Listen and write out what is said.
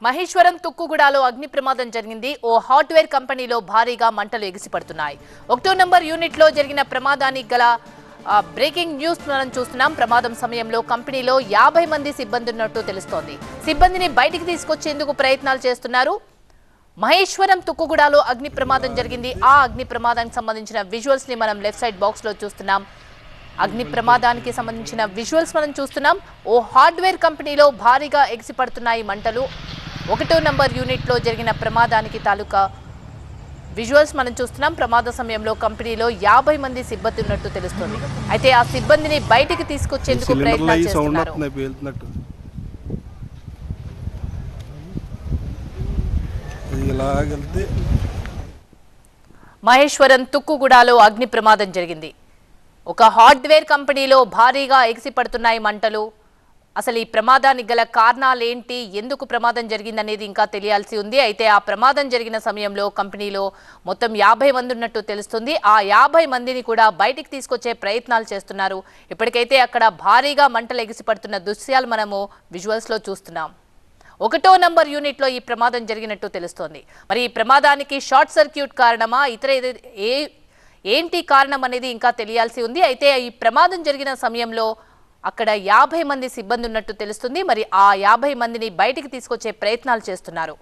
మహేశ్వరం తుక్కుగూడలో అగ్ని ప్రమాదం జరిగింది. ఓ హార్డ్వేర్ కంపెనీలో భారీగా మంటలు ఎగిసిపడుతున్నాయి. 1వ నంబర్ యూనిట్ లో జరిగిన ప్రమాదానికి గల బ్రేకింగ్ న్యూస్ మనం చూస్తున్నాం. ప్రమాదం సమయంలో కంపెనీలో 50 మంది సిబ్బంది ఉన్నట్టు తెలుస్తోంది. సిబ్బందిని బయటికి తీసుకొచ్చేందుకు ప్రయత్నాలు చేస్తున్నారు. మహేశ్వరం తుక్కుగూడలో అగ్ని ప్రమాదం జరిగింది. ఆ అగ్ని ప్రమాదానికి సంబంధించిన విజువల్స్ ని మనం లెఫ్ట్ సైడ్ బాక్స్ లో చూస్తున్నాం. అగ్ని ప్రమాదానికి సంబంధించిన విజువల్స్ మనం చూస్తున్నాం. ఓ హార్డ్వేర్ కంపెనీలో భారీగా ఎగిసిపడుతున్నాయి మంటలు. 1వ నంబర్ యూనిట్ లో జరిగిన ప్రమాదానికి తాలూకా విజువల్స్ మనం చూస్తున్నాం. ప్రమాద సమయంలో కంపెనీలో 50 మంది సిబ్బంది ఉన్నట్టు తెలుస్తోంది. అయితే ఆ సిబ్బందిని బయటికి తీసుకొచ్చేందుకు ప్రయత్నాలు చేస్తున్నారు. మహేశ్వరం తుక్కుగూడలో అగ్ని ప్రమాదం జరిగింది. ఒక హార్డ్వేర్ కంపెనీలో భారీగా ఎగిసిపడుతున్నాయి మంటలు. అసలు ఈ ప్రమాదానికి గల కారణాలేంటి, ఎందుకు ప్రమాదం జరిగిందనేది ఇంకా తెలియాల్సి ఉంది. అయితే ఆ ప్రమాదం జరిగిన సమయంలో కంపెనీలో మొత్తం 50 మంది ఉన్నట్టు తెలుస్తుంది. ఆ 50 మందిని కూడా బయటికి తీసుకొచ్చే ప్రయత్నాలు చేస్తున్నారు. ఇప్పటికైతే అక్కడ భారీగా మంటలు ఎగిసిపడుతున్న దృశ్యాలు మనము విజువల్స్ లో చూస్తున్నాం. 1వ నంబర్ యూనిట్ లో ఈ ప్రమాదం జరిగినట్టు తెలుస్తోంది. మరి ఈ ప్రమాదానికి షార్ట్ సర్క్యూట్ కారణమా, ఇతర ఏంటి కారణం అనేది ఇంకా తెలియాల్సి ఉంది. అయితే ఈ ప్రమాదం జరిగిన సమయంలో అక్కడ 50 మంది సిబ్బంది ఉన్నట్టు తెలుస్తుంది. మరి ఆ 50 మందిని బయటికి తీసుకొచ్చే ప్రయత్నాలు చేస్తున్నారు.